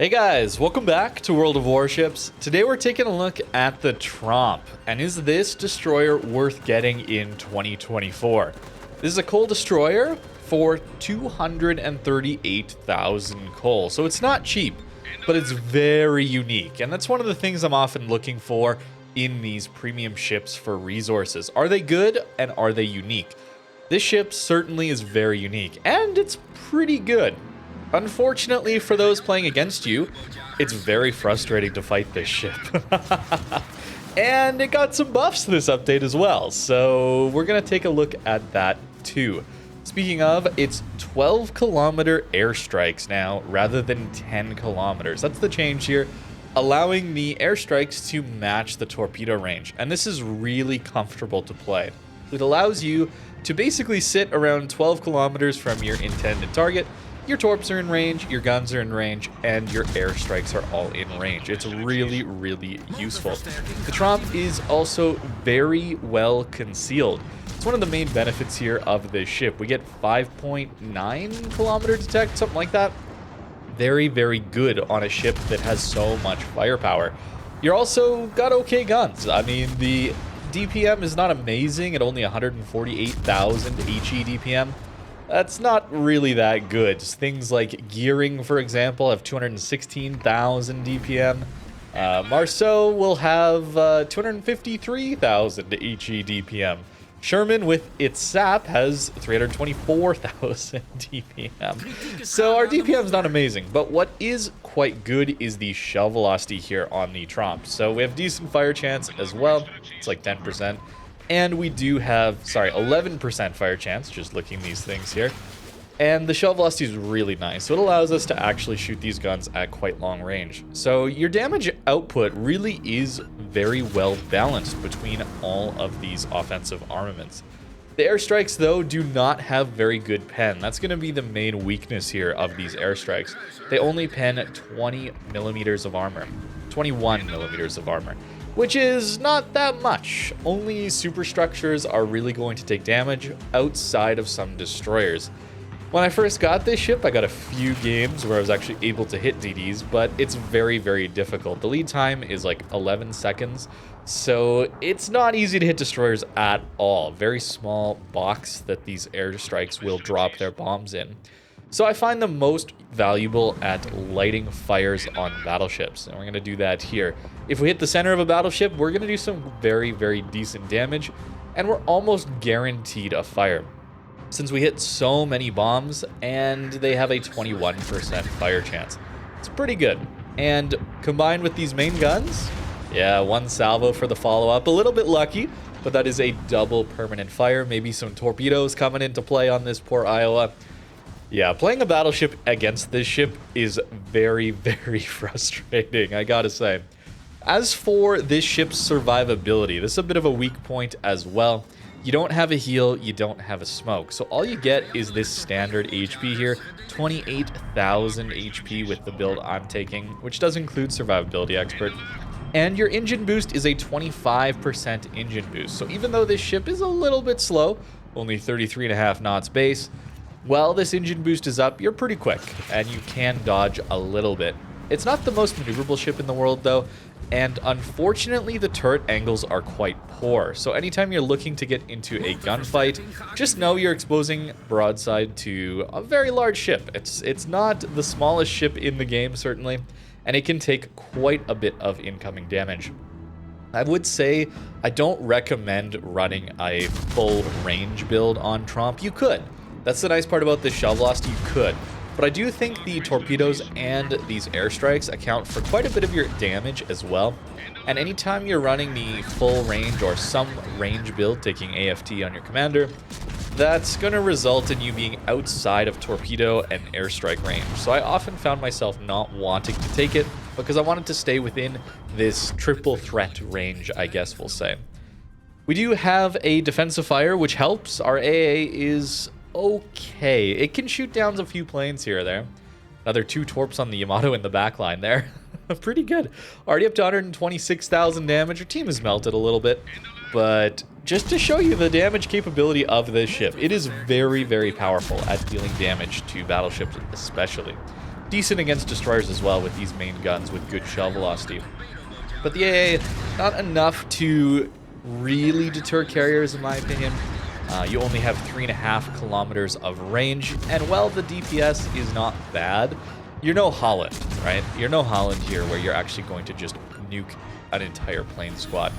Hey guys, welcome back to World of Warships. Today we're taking a look at the Tromp, and is this destroyer worth getting in 2024? This is a coal destroyer for 238,000 coal, so it's not cheap, but it's very unique, and that's one of the things I'm often looking for in these premium ships for resources. Are they good, and are they unique? This ship certainly is very unique, and it's pretty good. Unfortunately for those playing against you, it's very frustrating to fight this ship. And it got some buffs this update as well, so we're going to take a look at that too. Speaking of, it's 12 kilometer airstrikes now rather than 10 kilometers. That's the change here, allowing the airstrikes to match the torpedo range. And this is really comfortable to play. It allows you to basically sit around 12 kilometers from your intended target. Your torps are in range, your guns are in range, and your airstrikes are all in range. It's really, really useful. The Tromp is also very well concealed. It's one of the main benefits here of this ship. We get 5.9 kilometer detect, something like that. Very, very good on a ship that has so much firepower. You're also got okay guns. I mean, the DPM is not amazing at only 148,000 HE DPM. That's not really that good. Things like gearing, for example, have 216,000 DPM. Marceau will have 253,000 HE DPM. Sherman, with its SAP, has 324,000 DPM. So our DPM is not amazing, but what is quite good is the shell velocity here on the Tromp. So we have decent fire chance as well. It's like 10%. And we do have, 11% fire chance, just looking these things here. And the shell velocity is really nice, so it allows us to actually shoot these guns at quite long range. So your damage output really is very well balanced between all of these offensive armaments. The airstrikes, though, do not have very good pen. That's going to be the main weakness here of these airstrikes. They only pen 20 millimeters of armor, 21 millimeters of armor, which is not that much. Only superstructures are really going to take damage outside of some destroyers. When I first got this ship, I got a few games where I was actually able to hit DDs, but it's very, very difficult. The lead time is like 11 seconds, so it's not easy to hit destroyers at all. Very small box that these airstrikes will drop their bombs in. So I find them most valuable at lighting fires on battleships, and we're going to do that here. If we hit the center of a battleship, we're going to do some very, very decent damage, and we're almost guaranteed a fire, since we hit so many bombs, and they have a 21% fire chance. It's pretty good. And combined with these main guns, yeah, one salvo for the follow-up. A little bit lucky, but that is a double permanent fire. Maybe some torpedoes coming into play on this poor Iowa. Yeah, playing a battleship against this ship is very, very frustrating, I gotta say. As for this ship's survivability, this is a bit of a weak point as well. You don't have a heal, you don't have a smoke. So all you get is this standard HP here, 28,000 HP with the build I'm taking, which does include Survivability Expert. And your engine boost is a 25% engine boost. So even though this ship is a little bit slow, only 33.5 knots base, while this engine boost is up, you're pretty quick, and you can dodge a little bit. It's not the most maneuverable ship in the world, though, and unfortunately, the turret angles are quite poor. So anytime you're looking to get into a gunfight, just know you're exposing broadside to a very large ship. It's not the smallest ship in the game, certainly, and it can take quite a bit of incoming damage. I would say I don't recommend running a full range build on Tromp. You could. That's the nice part about this shell velocity, you could. But I do think the torpedoes and these airstrikes account for quite a bit of your damage as well. And anytime you're running the full range or some range build, taking AFT on your commander, that's going to result in you being outside of torpedo and airstrike range. So I often found myself not wanting to take it because I wanted to stay within this triple threat range, I guess we'll say. We do have a defensive fire, which helps. Our AA is okay. It can shoot down a few planes here or there. Another 2 torps on the Yamato in the back line there. Pretty good. Already up to 126,000 damage. Our team is melted a little bit, but just to show you the damage capability of this ship, it is very, very powerful at dealing damage to battleships especially. decent against destroyers as well with these main guns with good shell velocity. But the AA, not enough to really deter carriers in my opinion. You only have 3.5 kilometers of range, and while the DPS is not bad, you're no Holland, right? You're no Holland here where you're actually going to just nuke an entire plane squad.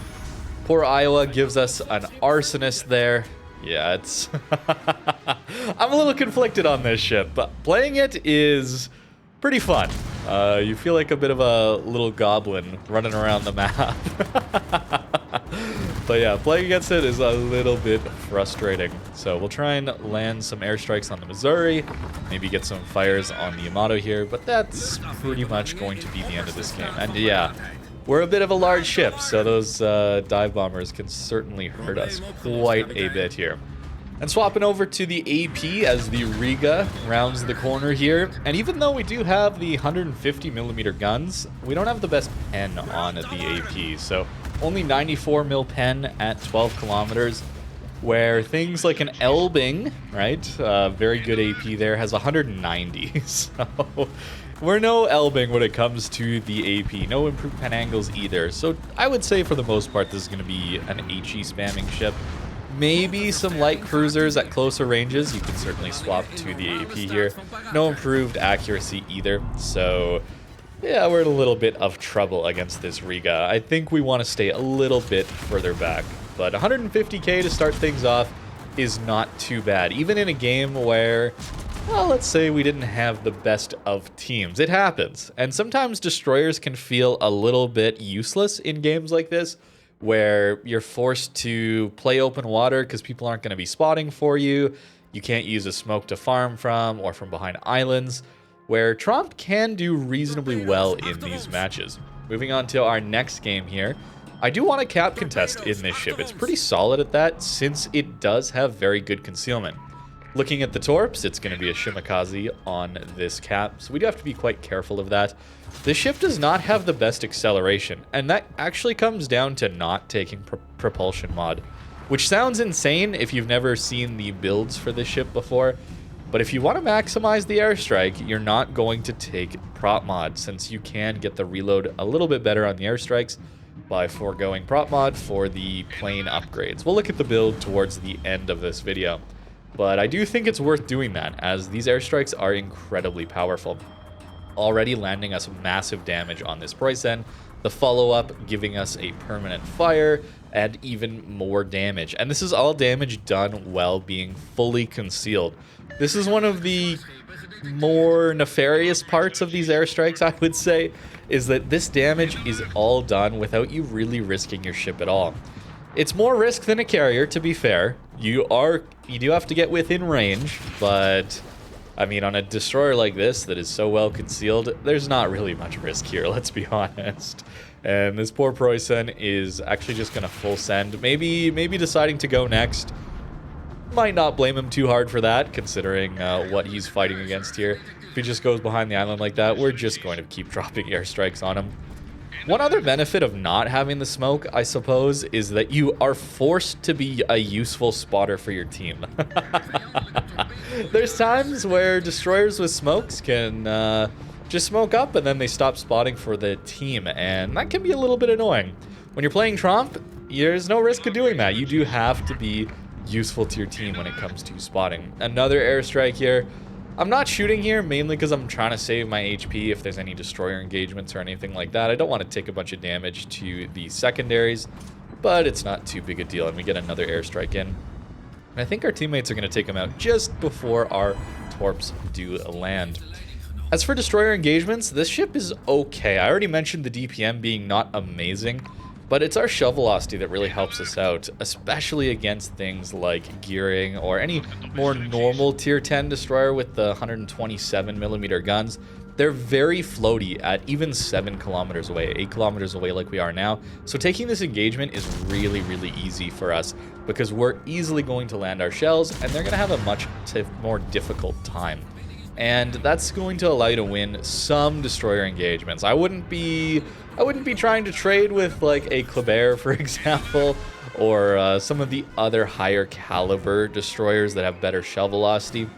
Poor Iowa gives us an arsonist there. Yeah, it's... I'm a little conflicted on this ship, but playing it is pretty fun. You feel like a bit of a little goblin running around the map. But yeah, playing against it is a little bit frustrating. So we'll try and land some airstrikes on the Missouri, maybe get some fires on the Yamato here, but that's pretty much going to be the end of this game. And yeah, we're a bit of a large ship, so those dive bombers can certainly hurt us quite a bit here. And swapping over to the AP as the Riga rounds the corner here. And even though we do have the 150mm guns, we don't have the best pen on the AP. So only 94mm pen at 12 kilometers, where things like an Elbing, right, very good AP there, has 190. So we're no Elbing when it comes to the AP. No improved pen angles either. So I would say for the most part this is going to be an HE spamming ship. Maybe some light cruisers at closer ranges. You can certainly swap to the AP here. No improved accuracy either. So yeah, we're in a little bit of trouble against this Riga. I think we want to stay a little bit further back. But 150k to start things off is not too bad. Even in a game where, well, let's say we didn't have the best of teams. It happens. And sometimes destroyers can feel a little bit useless in games like this, where you're forced to play open water because people aren't going to be spotting for you. You can't use a smoke to farm from or from behind islands, where Tromp can do reasonably well in these matches. Moving on to our next game here. I do want a cap contest in this ship. It's pretty solid at that since it does have very good concealment. Looking at the torps, it's going to be a Shimakaze on this cap, so we do have to be quite careful of that. This ship does not have the best acceleration, and that actually comes down to not taking propulsion mod, which sounds insane if you've never seen the builds for this ship before, but if you want to maximize the airstrike, you're not going to take prop mod, since you can get the reload a little bit better on the airstrikes by foregoing prop mod for the plane upgrades. We'll look at the build towards the end of this video. But I do think it's worth doing that, as these airstrikes are incredibly powerful. Already landing us massive damage on this Preußen, the follow-up giving us a permanent fire, and even more damage. And this is all damage done while being fully concealed. This is one of the more nefarious parts of these airstrikes, I would say, is that this damage is all done without you really risking your ship at all. It's more risk than a carrier, to be fair. You do have to get within range, but I mean, on a destroyer like this that is so well concealed, there's not really much risk here, let's be honest. And this poor Preußen is actually just gonna full send, maybe deciding to go next. Might not blame him too hard for that, considering what he's fighting against here. If he just goes behind the island like that, we're just going to keep dropping airstrikes on him. One other benefit of not having the smoke, I suppose, is that you are forced to be a useful spotter for your team. There's times where destroyers with smokes can just smoke up and then they stop spotting for the team, and that can be a little bit annoying. When you're playing Tromp, there's no risk of doing that. You do have to be useful to your team when it comes to spotting. Another airstrike here. I'm not shooting here mainly because I'm trying to save my HP if there's any destroyer engagements or anything like that. I don't want to take a bunch of damage to the secondaries, but it's not too big a deal, and we get another airstrike in. And I think our teammates are going to take them out just before our torps do land. As for destroyer engagements, this ship is okay. I already mentioned the DPM being not amazing, but it's our shell velocity that really helps us out, especially against things like gearing or any more normal tier 10 destroyer with the 127mm guns. They're very floaty at even 7 kilometers away, 8 kilometers away like we are now. So taking this engagement is really, really easy for us because we're easily going to land our shells and they're going to have a much more difficult time. And that's going to allow you to win some destroyer engagements. I wouldn't be trying to trade with like a Kleber, for example, or some of the other higher caliber destroyers that have better shell velocity.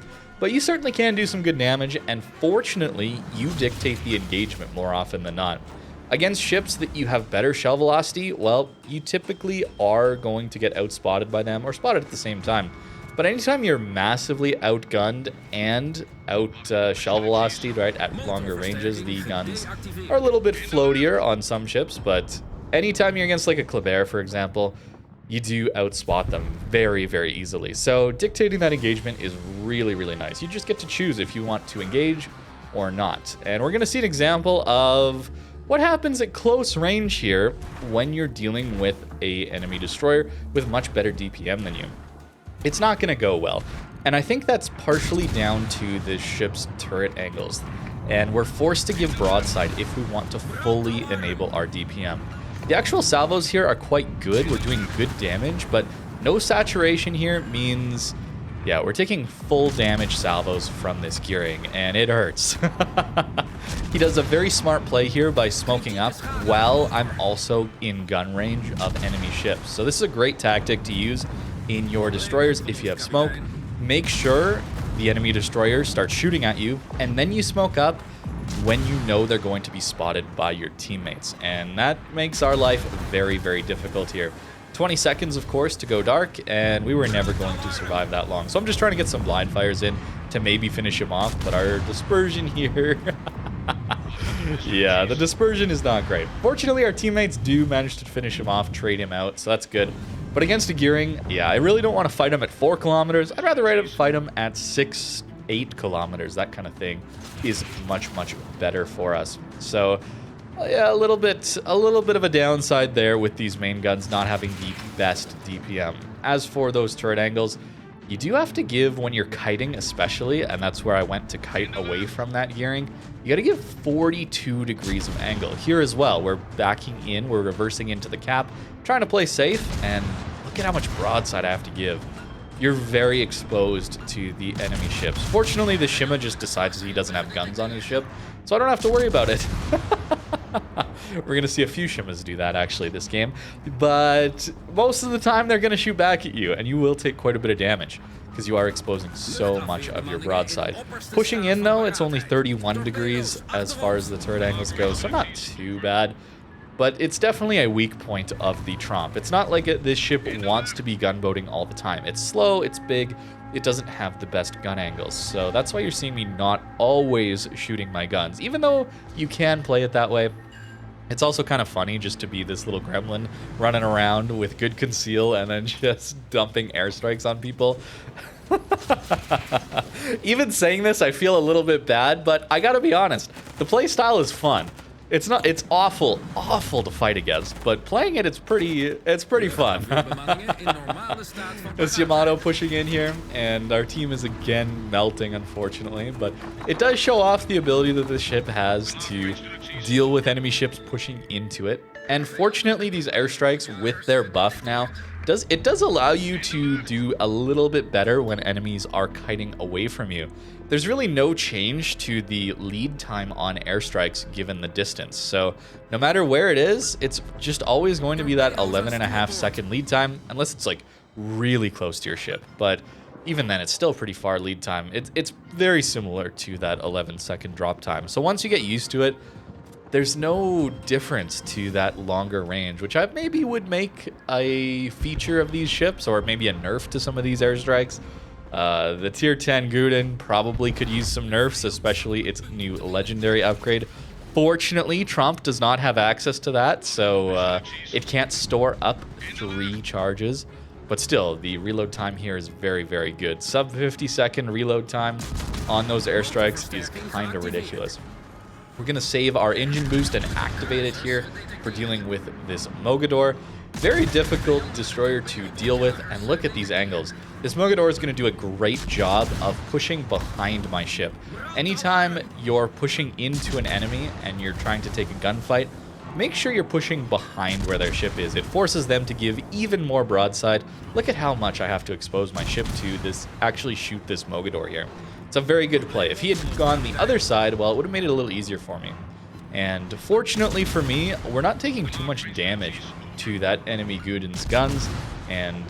but you certainly can do some good damage, and fortunately, you dictate the engagement more often than not. Against ships that you have better shell velocity, well, you typically are going to get outspotted by them, or spotted at the same time. But anytime you're massively outgunned and out shell velocity, right, at longer ranges, the guns are a little bit floatier on some ships, but anytime you're against like a Kleber, for example, you do outspot them very, very easily. So dictating that engagement is really, really nice. You just get to choose if you want to engage or not. And we're going to see an example of what happens at close range here when you're dealing with an enemy destroyer with much better DPM than you. It's not going to go well. And I think that's partially down to the ship's turret angles. And we're forced to give broadside if we want to fully enable our DPM. The actual salvos here are quite good. We're doing good damage, but no saturation here means, yeah, we're taking full damage salvos from this gearing, and it hurts. He does a very smart play here by smoking up while I'm also in gun range of enemy ships. So this is a great tactic to use in your destroyers if you have smoke. Make sure the enemy destroyers start shooting at you, and then you smoke up when you know they're going to be spotted by your teammates. And that makes our life very, very difficult here. 20 seconds, of course, to go dark, and we were never going to survive that long. So I'm just trying to get some blind fires in to maybe finish him off, but our dispersion here... yeah, the dispersion is not great. Fortunately, our teammates do manage to finish him off, trade him out, so that's good. But against a gearing, yeah, I really don't want to fight him at 4 kilometers. I'd rather fight him at 6, 8 kilometers. That kind of thing is much, much better for us. So... yeah, a little bit of a downside there with these main guns not having the best DPM. As for those turret angles, you do have to give when you're kiting especially, and that's where I went to kite away from that gearing. You got to give 42 degrees of angle. Here as well, we're backing in, we're reversing into the cap, trying to play safe, and look at how much broadside I have to give. You're very exposed to the enemy ships. Fortunately, the Shima just decides he doesn't have guns on his ship, so I don't have to worry about it. We're going to see a few Shimas do that, actually, this game. But most of the time, they're going to shoot back at you, and you will take quite a bit of damage because you are exposing so much of your broadside. Pushing in, though, it's only 31 degrees as far as the turret angles go, so not too bad. But it's definitely a weak point of the Tromp. It's not like this ship wants to be gunboating all the time. It's slow, it's big, it doesn't have the best gun angles. So that's why you're seeing me not always shooting my guns. Even though you can play it that way, it's also kind of funny just to be this little gremlin running around with good conceal and then just dumping airstrikes on people. Even saying this, I feel a little bit bad, but I gotta be honest, the play style is fun. It's awful to fight against, but playing it's pretty fun. It's Yamato pushing in here, and our team is again melting, unfortunately, but it does show off the ability that the ship has to deal with enemy ships pushing into it. And fortunately, these airstrikes with their buff now, it does allow you to do a little bit better when enemies are kiting away from you. There's really no change to the lead time on airstrikes given the distance. So no matter where it is, it's just always going to be that 11.5-second lead time, unless it's like really close to your ship. But even then, it's still pretty far lead time. It's very similar to that 11-second drop time. So once you get used to it, there's no difference to that longer range, which I maybe would make a feature of these ships, or maybe a nerf to some of these airstrikes. The tier 10 Guden probably could use some nerfs, especially its new legendary upgrade. Fortunately, Tromp does not have access to that, so it can't store up 3 charges. But still, the reload time here is very, very good. Sub 50-second reload time on those airstrikes is kind of ridiculous. We're going to save our engine boost and activate it here for dealing with this Mogador. Very difficult destroyer to deal with, and look at these angles. This Mogador is going to do a great job of pushing behind my ship. Anytime you're pushing into an enemy and you're trying to take a gunfight, make sure you're pushing behind where their ship is. It forces them to give even more broadside. Look at how much I have to expose my ship to actually shoot this Mogador here. It's a very good play. If he had gone the other side, well, it would have made it a little easier for me. And fortunately for me, we're not taking too much damage to that enemy Guden's guns. And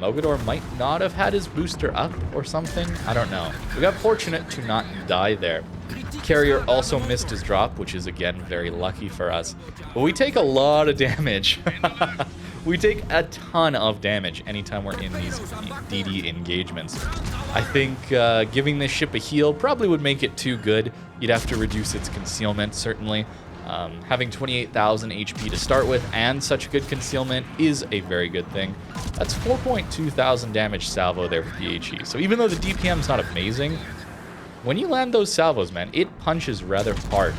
Mogador might not have had his booster up or something. I don't know. We got fortunate to not die there. Carrier also missed his drop, which is, again, very lucky for us. But we take a lot of damage. We take a ton of damage anytime we're in these DD engagements. I think giving this ship a heal probably would make it too good. You'd have to reduce its concealment, certainly. Having 28,000 HP to start with and such good concealment is a very good thing. That's 4.2 thousand damage salvo there with the HE. So even though the DPM's not amazing, when you land those salvos, man, it punches rather hard.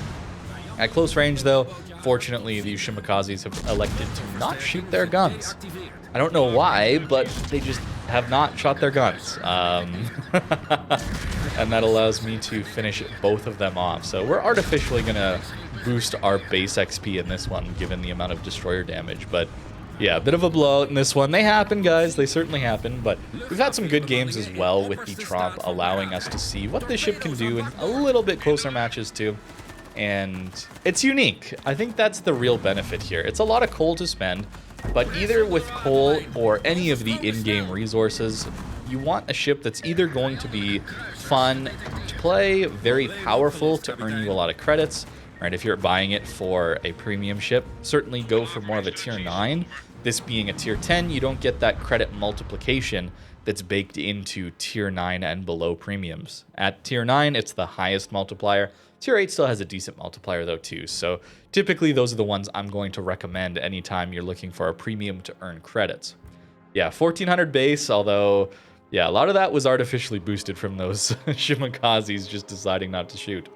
At close range, though, fortunately, the Shimikazes have elected to not shoot their guns. I don't know why, but they just have not shot their guns. And that allows me to finish both of them off. So we're artificially going to boost our base XP in this one, given the amount of destroyer damage. But yeah, a bit of a blowout in this one. They happen, guys. They certainly happen. But we've had some good games as well with the Tromp, allowing us to see what this ship can do in a little bit closer matches too. And it's unique. I think that's the real benefit here. It's a lot of coal to spend, but either with coal or any of the in-game resources, you want a ship that's either going to be fun to play, very powerful to earn you a lot of credits, right? If you're buying it for a premium ship, certainly go for more of a tier 9. This being a tier 10, you don't get that credit multiplication that's baked into tier 9 and below premiums. At tier 9, it's the highest multiplier. Tier 8 still has a decent multiplier though too, so typically those are the ones I'm going to recommend anytime you're looking for a premium to earn credits. Yeah, 1400 base, although, yeah, a lot of that was artificially boosted from those Shimikazes just deciding not to shoot.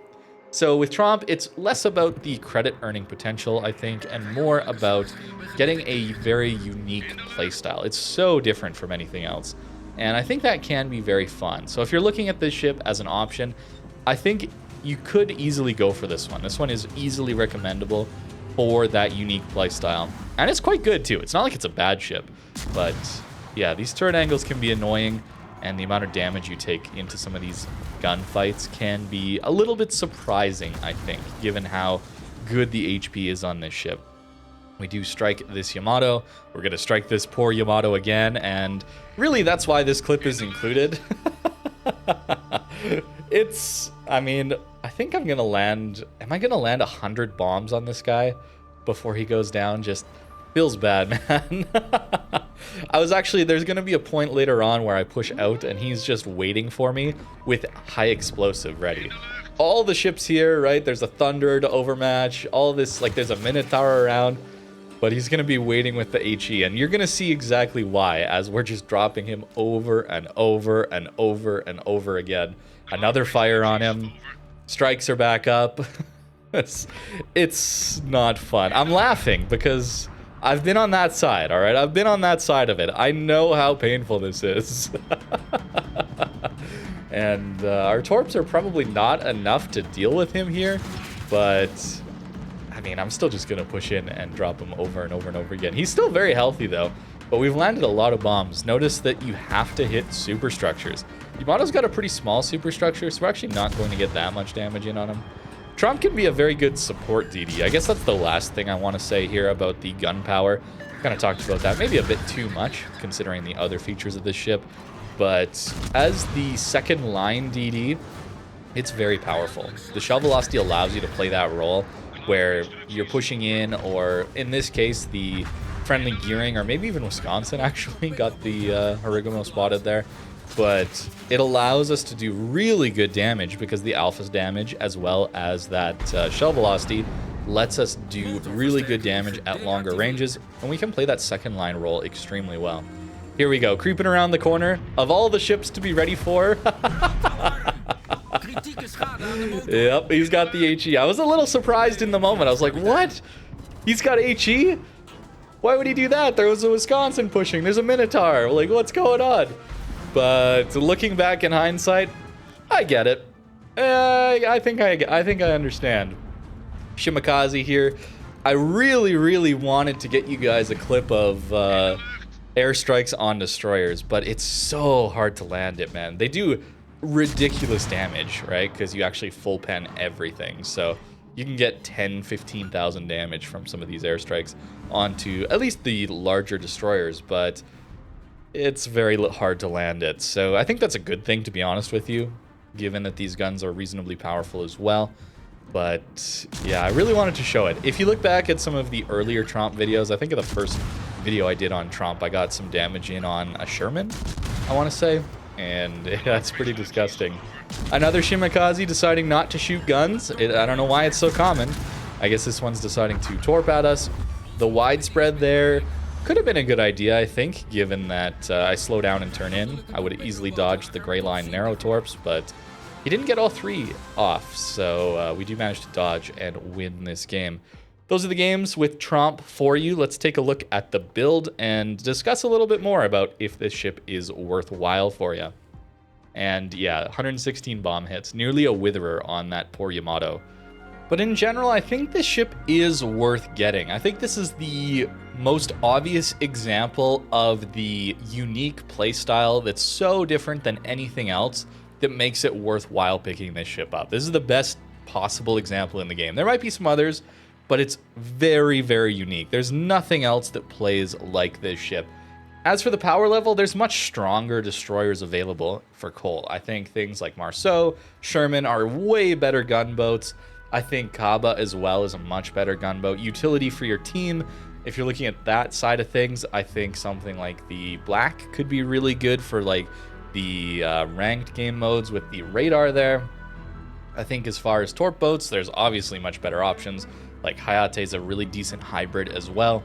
So with Tromp, it's less about the credit earning potential, I think, and more about getting a very unique playstyle. It's so different from anything else, and I think that can be very fun. So if you're looking at this ship as an option, I think you could easily go for this one. This one is easily recommendable for that unique playstyle. And it's quite good too. It's not like it's a bad ship. But yeah, these turret angles can be annoying, and the amount of damage you take into some of these gunfights can be a little bit surprising, I think, given how good the HP is on this ship. We do strike this Yamato. We're going to strike this poor Yamato again, and really that's why this clip is included. I mean, I think I'm gonna land, am I gonna land 100 bombs on this guy before he goes down? Just feels bad, man. There's gonna be a point later on where I push out and he's just waiting for me with high explosive ready. All the ships here, right? There's a Thunder to overmatch, all this, like there's a Minotaur around, but he's gonna be waiting with the HE, and you're gonna see exactly why as we're just dropping him over and over and over and over again. Another fire on him. Strikes are back up. It's not fun. I'm laughing because I've been on that side, all right? I've been on that side of it. I know how painful this is. And our torps are probably not enough to deal with him here, but I mean, I'm still just going to push in and drop him over and over and over again. He's still very healthy though, but we've landed a lot of bombs. Notice that you have to hit superstructures. Yamato's got a pretty small superstructure, so we're actually not going to get that much damage in on him. Tromp can be a very good support DD. I guess that's the last thing I want to say here about the gun power. Kind of talked about that maybe a bit too much, considering the other features of this ship. But as the second line DD, it's very powerful. The shell velocity allows you to play that role where you're pushing in, or in this case, the friendly gearing, or maybe even Wisconsin actually got the Harigamo spotted there. But it allows us to do really good damage because the alpha's damage, as well as that shell velocity, lets us do really good damage at longer ranges, and we can play that second line role extremely well. Here we go, creeping around the corner of all the ships to be ready for. Yep, he's got the HE. I was a little surprised in the moment. I was like, what? He's got HE? Why would he do that? There was a Wisconsin pushing. There's a Minotaur. Like, what's going on? But looking back in hindsight, I get it. I think I understand. Shimikaze here. I really wanted to get you guys a clip of airstrikes on destroyers, but it's so hard to land it, man. They do ridiculous damage, right? Because you actually full pen everything. So you can get 10, 15,000 damage from some of these airstrikes onto at least the larger destroyers, but it's very hard to land it. So I think that's a good thing, to be honest with you, given that these guns are reasonably powerful as well. But yeah, I really wanted to show it. If you look back at some of the earlier Tromp videos, I think of the first video I did on Tromp, I got some damage in on a Sherman, I want to say, and that's pretty disgusting. Another Shimakaze deciding not to shoot guns. I don't know why it's so common. I guess this one's deciding to torp at us. The widespread there could have been a good idea, I think, given that I slow down and turn in. I would have easily dodged the gray line narrow torps, but he didn't get all three off, so we do manage to dodge and win this game. Those are the games with Tromp for you. Let's take a look at the build and discuss a little bit more about if this ship is worthwhile for you. And yeah, 116 bomb hits, nearly a witherer on that poor Yamato. But in general, I think this ship is worth getting. I think this is the most obvious example of the unique playstyle that's so different than anything else that makes it worthwhile picking this ship up. This is the best possible example in the game. There might be some others, but it's very, very unique. There's nothing else that plays like this ship. As for the power level, there's much stronger destroyers available for Cole. I think things like Marceau, Sherman are way better gunboats. I think Kaba as well is a much better gunboat. Utility for your team, if you're looking at that side of things, I think something like the Black could be really good for like the ranked game modes with the radar there. I think as far as torp boats, there's obviously much better options. Like Hayate is a really decent hybrid as well.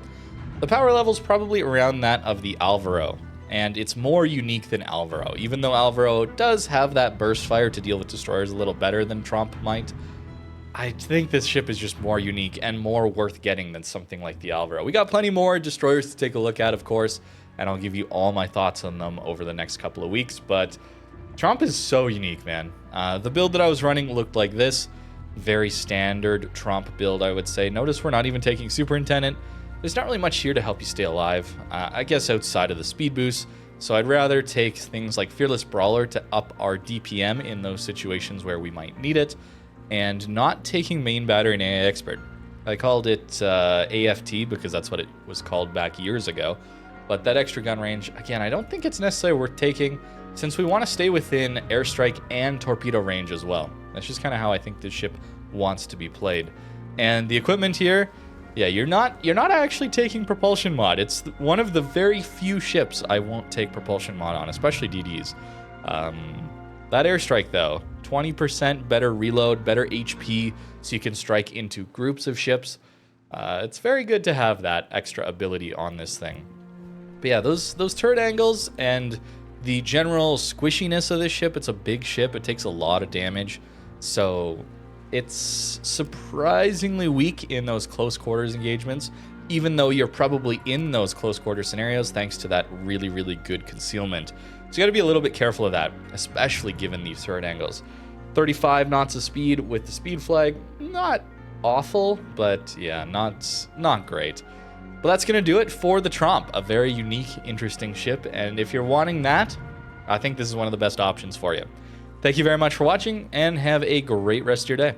The power level is probably around that of the Alvaro, and it's more unique than Alvaro. Even though Alvaro does have that burst fire to deal with destroyers a little better than Tromp might, I think this ship is just more unique and more worth getting than something like the Alvaro. We got plenty more destroyers to take a look at, of course, and I'll give you all my thoughts on them over the next couple of weeks, but Tromp is so unique, man. The build that I was running looked like this. Very standard Tromp build, I would say. Notice we're not even taking Superintendent. There's not really much here to help you stay alive, I guess outside of the speed boost, so I'd rather take things like Fearless Brawler to up our DPM in those situations where we might need it, and not taking Main Battery and AI Expert. I called it AFT because that's what it was called back years ago, but that extra gun range, again, I don't think it's necessarily worth taking, since we want to stay within airstrike and torpedo range as well. That's just kind of how I think this ship wants to be played. And the equipment here, yeah, you're not actually taking propulsion mod. It's one of the very few ships I won't take propulsion mod on, especially DDs. That airstrike though, 20% better reload, better HP, so you can strike into groups of ships. It's very good to have that extra ability on this thing. But yeah, those turret angles and the general squishiness of this ship, it's a big ship, it takes a lot of damage, so it's surprisingly weak in those close quarters engagements, even though you're probably in those close quarter scenarios thanks to that really, really good concealment. So you gotta be a little bit careful of that, especially given these turret angles. 35 knots of speed with the speed flag, not awful, but yeah, not great. But that's going to do it for the Tromp, a very unique, interesting ship. And if you're wanting that, I think this is one of the best options for you. Thank you very much for watching, and have a great rest of your day.